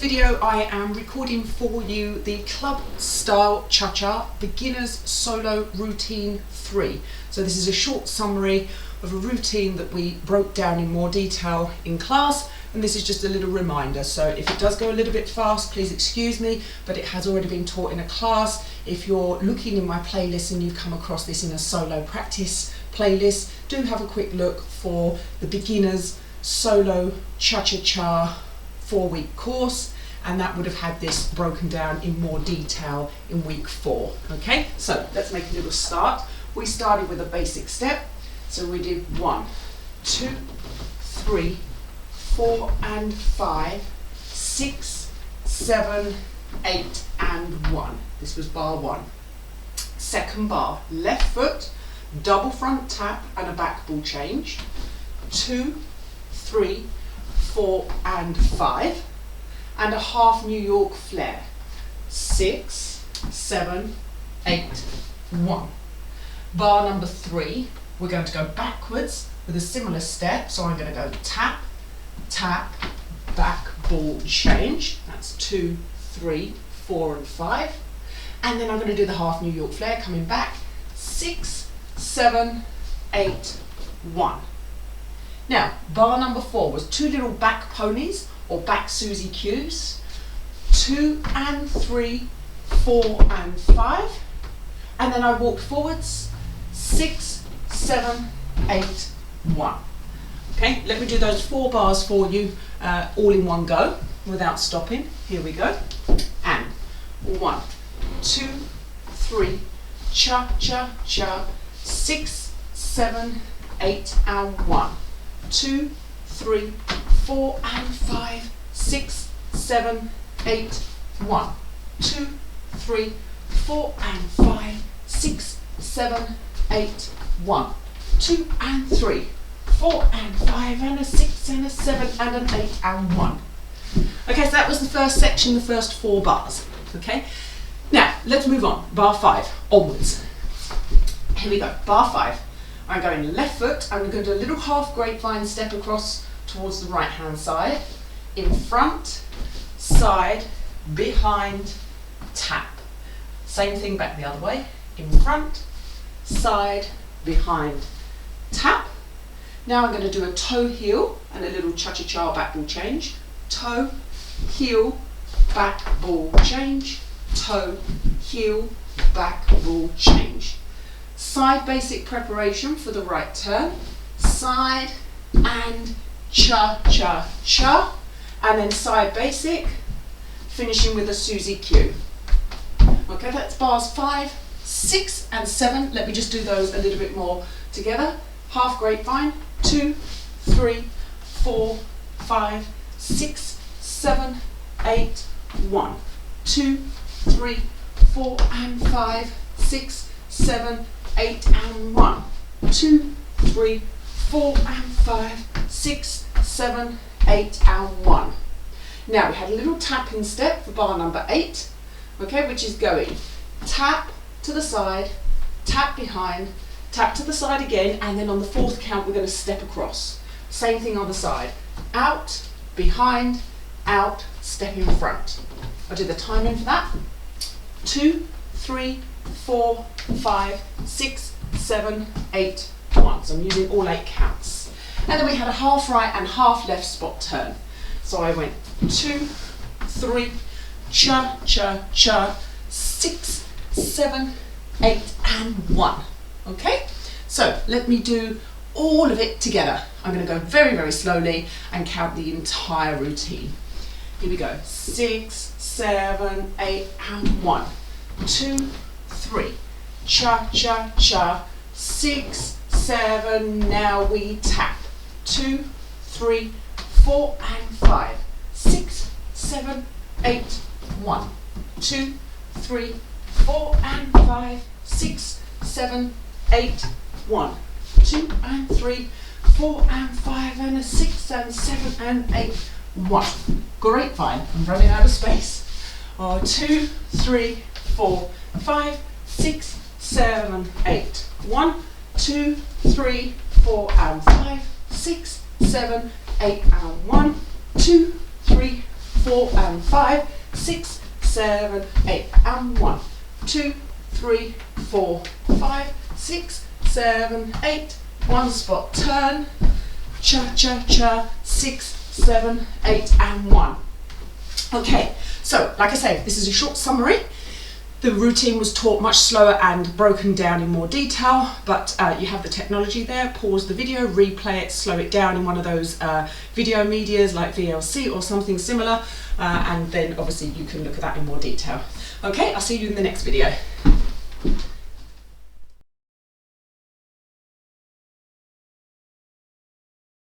video I am recording for you the club style cha-cha beginners solo routine 3. So this is a short summary of a routine that we broke down in more detail in class, and this is just a little reminder. So if it does go a little bit fast, please excuse me, but it has already been taught in a class. If you're looking in my playlist and you've come across this in a solo practice playlist, do have a quick look for the beginners solo cha-cha-cha 4-week course, and that would have had this broken down in more detail in week 4. Okay, so let's make a little start. We started with a basic step, so we did 1, 2, 3, 4 and 5, 6, 7, 8 and 1. This was bar 1. Second bar, left foot, double front tap and a back ball change. 2, 3, 4 and 5, and a half New York flare. 6, 7, 8, 1. Bar number 3, we're going to go backwards with a similar step. So I'm going to go tap, tap, back ball change. That's 2, 3, 4 and 5. And then I'm going to do the half New York flare coming back. 6, 7, 8, 1. Now, bar number 4 was 2 little back ponies or back Susie Q's, 2 and 3, 4 and 5, and then I walked forwards, 6, 7, 8, 1. Okay, let me do those 4 bars for you all in one go without stopping. Here we go. And 1, 2, 3, cha cha cha, 6, 7, 8 and 1. 2, 3, 4 and 5, 6, 7, 8, 1. 2, 3, 4 and 5, 6, 7, 8, 1. 2 and 3, 4 and 5 and a 6 and a 7 and an 8 and 1. Okay, so that was the first section, the first 4 bars. Okay, now let's move on. Bar 5 onwards. Here we go. Bar 5. I'm going left foot, I'm going to do a little half grapevine step across towards the right hand side, in front, side, behind, tap. Same thing back the other way, in front, side, behind, tap. Now I'm going to do a toe heel and a little cha-cha-cha back ball change. Toe, heel, back ball change, toe, heel, back ball change. Side basic preparation for the right turn, side and cha-cha-cha, and then side basic, finishing with a Susie Q. Okay, that's bars 5, 6 and 7. Let me just do those a little bit more together. Half grapevine, 2, 3, 4, 5, 6, 7, 8, 1. 2, 3, 4 and 5, 6, 7, 8 and 1. 2, 3, 4 and 5, 6, 7, 8 and 1. Now we had a little tapping step for bar number 8, okay, which is going tap to the side, tap behind, tap to the side again, and then on the 4th count we're going to step across. Same thing on the side. Out, behind, out, step in front. I'll do the timing for that. 2, 3, 4, 5, 6, 7, 8, 1. So I'm using all 8 counts. And then we had a half right and half left spot turn. So I went 2, 3, cha, cha, cha, 6, 7, 8, and 1. Okay? So let me do all of it together. I'm going to go very, very slowly and count the entire routine. Here we go. 6, 7, 8, and 1. 2, 3, cha cha cha, 6, 7, now we tap. 2, 3, 4 and 5, 6, 7, 8, 1. 2, 3, 4 and 5, 6, 7, 8, 1. 2 and 3, 4 and 5 and a 6 and 7 and 8, 1. Grapevine, I'm running out of space. 2, 3, 4, 5, 6, 7, 8. 1, 2, 3, 4 and 5, 6, 7, 8 and 1, 2, 3, 4 and 5, 6, 7, 8 and 1, 2, 3, 4, 5, 6, 7, 8, one spot, turn, cha-cha-cha, 6, 7, 8 and 1. Okay, so like I say, this is a short summary. The routine was taught much slower and broken down in more detail, but you have the technology there. Pause the video, replay it, slow it down in one of those video medias like VLC or something similar, and then obviously you can look at that in more detail. Okay, I'll see you in the next video.